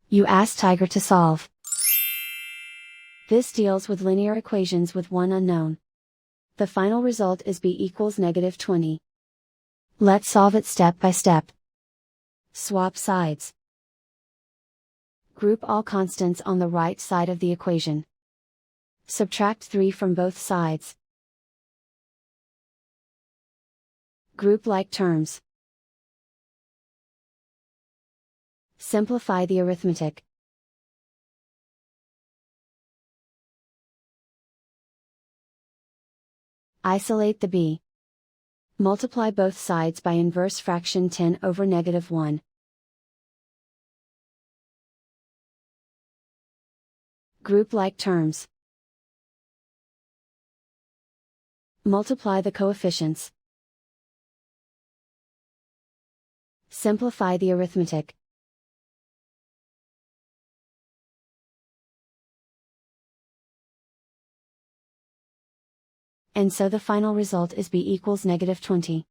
You ask Tiger to solve. This deals with linear equations with one unknown. The final result is b equals -20. Let's solve it step by step. Swap sides. Group all constants on the right side of the equation. Subtract 3 from both sides. Group like terms. Simplify the arithmetic. Isolate the b. Multiply both sides by inverse fraction 10 over -1. Group like terms. Multiply the coefficients. Simplify the arithmetic. And so the final result is b equals -20.